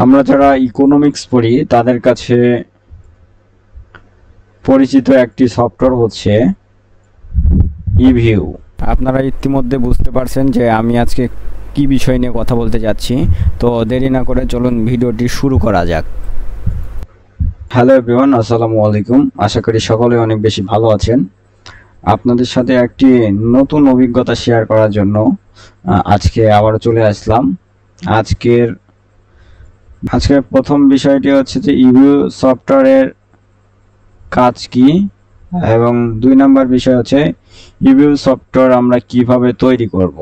আমরা যারা ইকোনমিক্স পড়ি তাদের কাছে পরিচিত একটি সফটওয়্যার হচ্ছে ইভিউ। আপনারা ইতিমধ্যে বুঝতে পারছেন যে আমি আজকে কি বিষয় নিয়ে কথা বলতে যাচ্ছি। তো দেরি না করে চলুন ভিডিওটি শুরু করা যাক। হ্যালো এভরিওয়ান, আসসালামু আলাইকুম। আশা করি সকলে অনেক বেশি ভালো আছেন। আপনাদের সাথে একটি নতুন অভিজ্ঞতা শেয়ার করার জন্য আজকে আবার চলে আসলাম। আজকের প্রথম বিষয়টি হচ্ছে যে ইভিউ সফটওয়্যারের কাজ কি, এবং 2 নম্বর বিষয় হচ্ছে ইভিউ সফটওয়্যার আমরা কিভাবে তৈরি করব।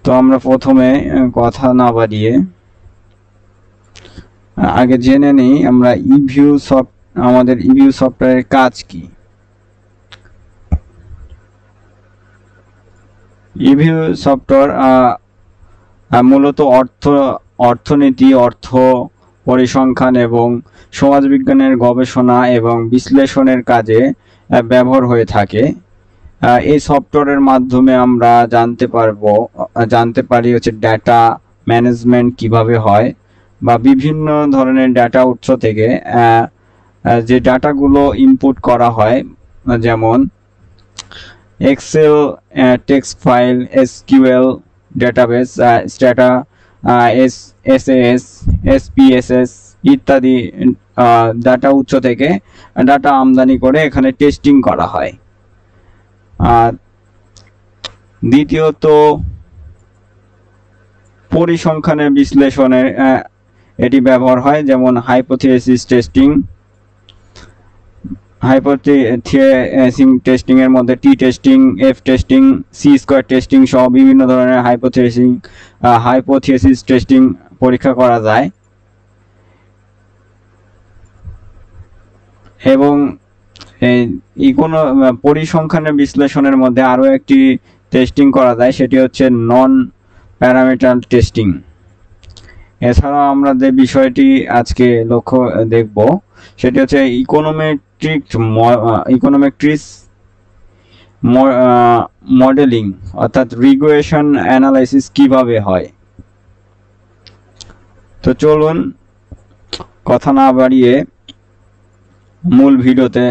তো আমরা প্রথমে কথা না বাড়িয়ে আগে জেনে নিই আমরা আমাদের ইভিউ সফটওয়্যারের কাজ কি। ইভিউ সফটওয়্যার মূলত অর্থনীতি, অর্থ পরিসংখ্যান এবং সমাজবিজ্ঞানের গবেষণা এবং বিশ্লেষণের কাজে ব্যবহার হয়ে থাকে। এই সফটওয়্যারের মাধ্যমে আমরা জানতে পারি হচ্ছে ডেটা ম্যানেজমেন্ট কিভাবে হয়, বা বিভিন্ন ধরনের ডেটা উৎস থেকে যে ডাটাগুলো ইনপুট করা হয়, যেমন Excel, text file, SQL database, Stata, SAS, SPSS ইত্যাদি ডাটা উৎস থেকে ডাটা আমদানি করে এখানে টেস্টিং করা হয়। আর দ্বিতীয়ত পরিসংখ্যানের বিশ্লেষণে এটি ব্যবহার হয়, যেমন হাইপোথিসিস টেস্টিং, টেস্টিং এর মধ্যে T testing, F testing, C square testing সহ বিভিন্ন ধরনের হাইপোথিসিস টেস্টিং পরীক্ষা করা যায়। এবং পরিসংখ্যানের বিশ্লেষণের মধ্যে আরো একটি টেস্টিং করা যায়, সেটি হচ্ছে নন প্যারামিটার টেস্টিং। এছাড়াও আমরা যে বিষয়টি আজকে দেখব সেটি হচ্ছে ইকোনোমেট্রিক্স মডেলিং, অর্থাৎ রিগ্রেশন অ্যানালাইসিস কিভাবে হয়। তো চলুন কথা না বাড়িয়ে মূল ভিডিওতে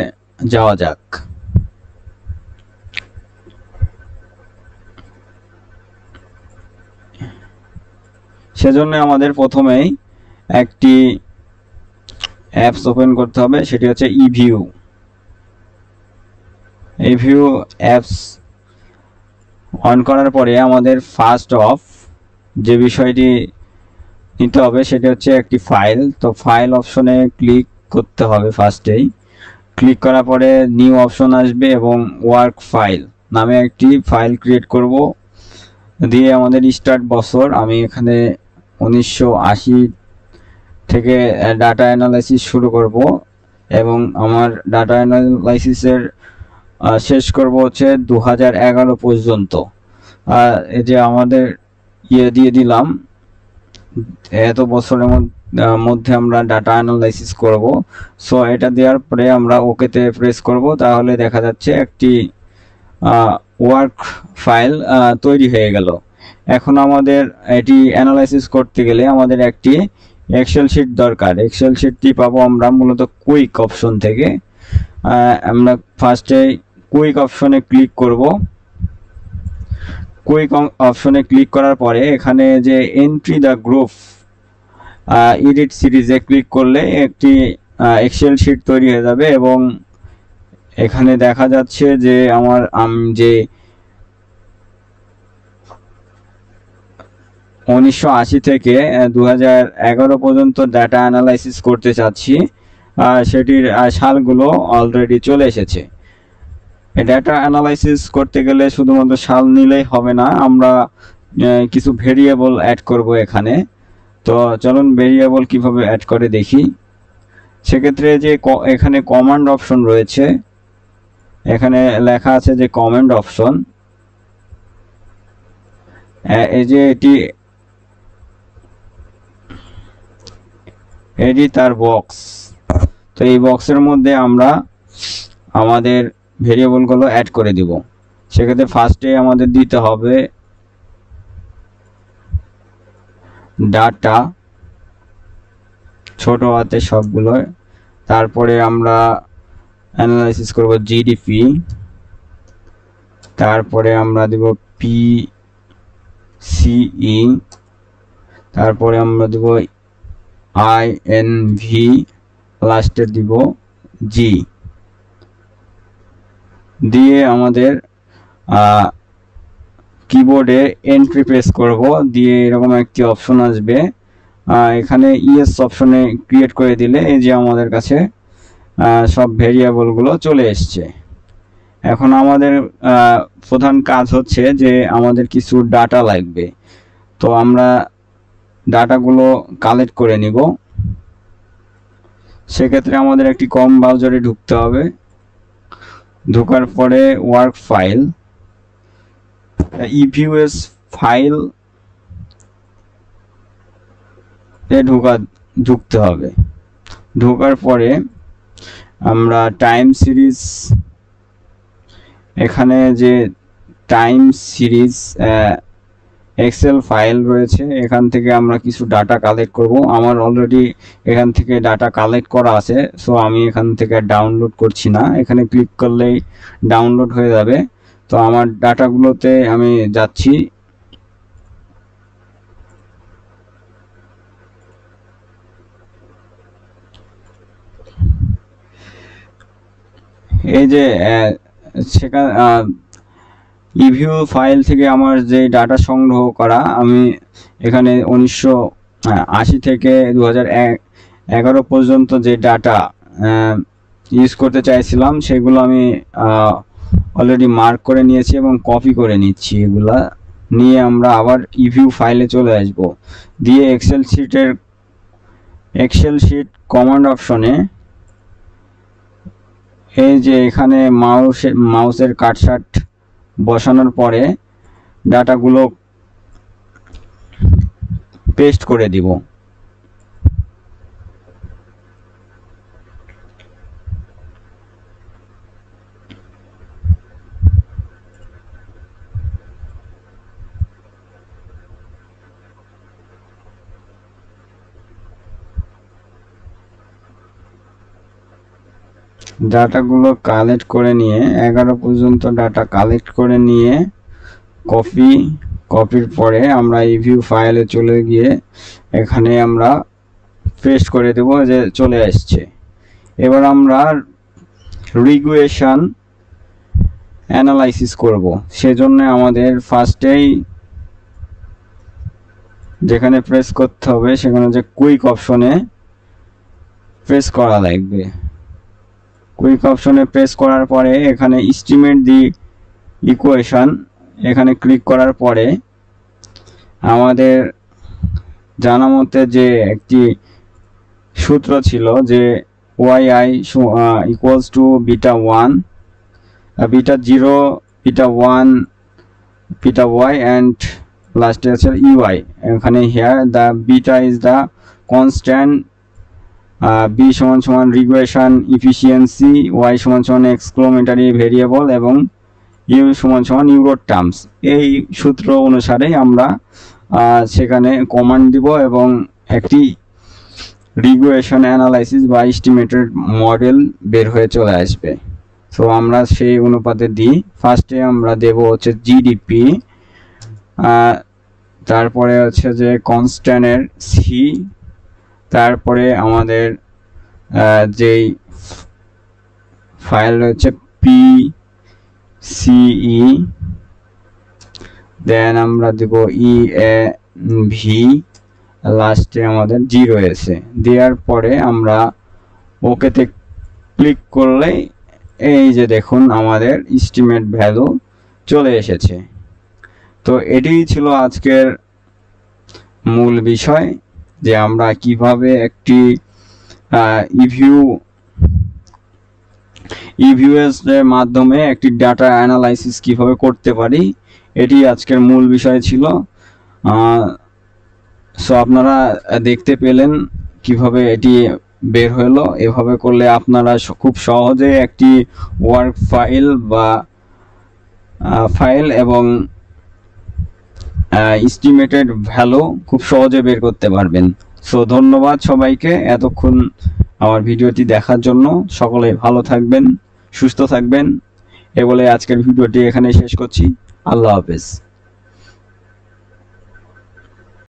যাওয়া যাক। সেজন্য আমাদের প্রথমেই একটি অ্যাপস ওপেন করতে হবে, সেটি হচ্ছে ইভিউ অ্যাপস অন করার পরে আমাদের ফার্স্ট অফ যে বিষয়টি নিতে হবে সেটি হচ্ছে একটি ফাইল। তো ফাইল অপশনে ক্লিক করতে হবে। ফার্স্টেই ক্লিক করার পরে নিউ অপশন আসবে এবং ওয়ার্ক ফাইল নামে একটি ফাইল ক্রিয়েট করব। দিয়ে আমাদের স্টার্ট বছর, আমি এখানে 1980 থেকে ডাটা অ্যানালাইসিস শুরু করব এবং আমার ডাটা অ্যানালাইসিসের শেষ করব হচ্ছে 2011 পর্যন্ত। এই যে আমাদের দিয়ে দিলাম, এত বছরের মধ্যে আমরা ডাটা অ্যানালাইসিস করব। সো এটা দেওয়ার পরে আমরা ওকেতে প্রেস করব, তাহলে দেখা যাচ্ছে একটি ওয়ার্ক ফাইল তৈরি হয়ে গেল। এখন আমাদের এটি অ্যানালাইসিস করতে গেলে আমাদের একটি এক্সেল শিট দরকার। এক্সেল শিটটি পাবো আমরা মূলত কুইক অপশন থেকে। আমরা ফার্স্টে কুইক অপশনে ক্লিক করব। কুইক অপশনে ক্লিক করার পরে এখানে যে এন্ট্রি দ্য গ্রুপ এডিট সিরিজে ক্লিক করলে একটি এক্সেল শিট তৈরি হয়ে যাবে। এবং এখানে দেখা যাচ্ছে যে যে 1980 থেকে 2011 পর্যন্ত ডাটা অ্যানালাইসিস করতে চাচ্ছি, সেটির সালগুলো অলরেডি চলে এসেছে। ডাটা অ্যানালাইসিস করতে গেলে শুধুমাত্র সাল নিলেই হবে না, আমরা কিছু ভেরিয়েবল অ্যাড করব এখানে। তো চলুন ভেরিয়েবল কিভাবে অ্যাড করে দেখি। সেক্ষেত্রে যে এখানে কমান্ড অপশন রয়েছে, এখানে লেখা আছে যে কমান্ড অপশন, এই যে এটি তার বক্স। তো এই বক্সের মধ্যে আমরা আমাদের ভেরিয়েবলগুলো অ্যাড করে দিব। সেক্ষেত্রে ফার্স্টে আমাদের দিতে হবে ডাটা ছোট হাতে সবগুলো, তারপরে আমরা অ্যানালাইসিস করব জিডিপি, তারপরে আমরা দেব পিসিই, তারপরে আমরা দেব আইএনভি, লাস্টে দিব জি, দিয়ে আমাদের কিবোর্ডে এন্ট্রি প্রেস করব, দিয়ে এরকম একটি অপশন আসবে, এখানে ইএস অপশনে ক্রিয়েট করে দিলে এই যে আমাদের কাছে সব ভেরিয়েবলগুলো চলে এসছে। এখন আমাদের প্রধান কাজ হচ্ছে যে আমাদের কিছু ডাটা লাগবে, তো আমরা ডাটাগুলো কালেক্ট করে নিব। সেক্ষেত্রে আমাদের একটি কম ব্রাউজারে ঢুকতে হবে, ঢোকার পরে ওয়ার্ক ফাইল, ইভিউএস ফাইল এ ঢুকতে হবে। ঢোকার পরে আমরা টাইম সিরিজ, এখানে যে টাইম সিরিজ এক্সেল ফাইল রয়েছে, এখান থেকে আমরা কিছু ডাটা কালেক্ট করব। আমার অলরেডি এখান থেকে ডাটা কালেক্ট করা আছে, সো আমি এখান থেকে ডাউনলোড করছি না, এখানে ক্লিক করলেই ডাউনলোড হয়ে যাবে। তো আমার ডাটাগুলোতে আমি যাচ্ছি, এই যে সেখানে ইভিউ ফাইল থেকে আমার যে ডাটা সংগ্রহ করা, আমি এখানে 1980 থেকে 2011 পর্যন্ত যে ডাটা ইউজ করতে চাইছিলাম সেগুলো আমি অলরেডি মার্ক করে নিয়েছি এবং কপি করে নিচ্ছি। এগুলা নিয়ে আমরা আবার ইভিউ ফাইলে চলে আসব, দিয়ে এক্সেল শিট কমান্ড অপশনে এই যে এখানে মাউসের কাটসাট বসানোর পরে ডাটাগুলো পেস্ট করে দিব। ডাটাগুলো কালেক্ট করে নিয়ে 11 পর্যন্ত ডাটা কালেক্ট করে নিয়ে কপির পরে আমরা ইভিউ ফাইলে চলে গিয়ে এখানে আমরা পেস্ট করে দেব, যে চলে আসছে। এবার আমরা রিগ্রেশন অ্যানালাইসিস করব, সেজন্য আমাদের ফার্স্টেই যেখানে প্রেস করতে হবে সেখানে যে কুইক অপশনে প্রেস করা লাগবে। কুইক অপশনে প্রেস করার পরে এখানে এস্টিমেট দি ইকুয়েশন, এখানে ক্লিক করার পরে আমাদের জানা মতে যে একটি সূত্র ছিল যে yi equals to beta 1, beta 0, beta 1, beta y and লাস্টে আছে ui। এখানে here the beta is the constant, b সমান সমান রিগ্রেশন ইফিসিয়েন্সি, y সমান সমান এক্সক্লোমেটারি ভেরিয়েবল এবং u সমান সমান ইউরোর টার্মস। এই সূত্র অনুসারে আমরা সেখানে কমান্ড দিব এবং একটি রিগ্রেশন অ্যানালাইসিস বা এস্টিমেটেড মডেল বের হয়ে চলে আসবে। সো আমরা সেই অনুপাতে দিই। ফার্স্টে আমরা দেব হচ্ছে জিডিপি, তারপরে হচ্ছে যে কনস্ট্যান্টের সি, তারপরে আমাদের যেই ফাইল রয়েছে পিসিই, দেন আমরা দেব ইএনভি, লাস্টে আমাদের 0 এসে দেওয়ার পরে আমরা ওকেতে ক্লিক করলে এই যে দেখুন আমাদের এস্টিমেট ভ্যালু চলে এসেছে। তো এটাই ছিল আজকের মূল বিষয়, যে আমরা কিভাবে একটি ইভিউএস এর মাধ্যমে একটি ডাটা অ্যানালাইসিস কিভাবে করতে পারি, এটি আজকের মূল বিষয় ছিল। সো আপনারা দেখতে পেলেন কিভাবে এটি বের হলো। এভাবে করলে আপনারা খুব সহজে একটি ওয়ার্ক ফাইল এবং এস্টিমেটেড ভ্যালু খুব সহজে বের করতে পারবেন। সো ধন্যবাদ সবাইকে এতক্ষণ আমার ভিডিওটি দেখার জন্য। সকলে ভালো থাকবেন, সুস্থ থাকবেন। এ বলে আজকের ভিডিওটি এখানে শেষ করছি। আল্লাহ হাফেজ।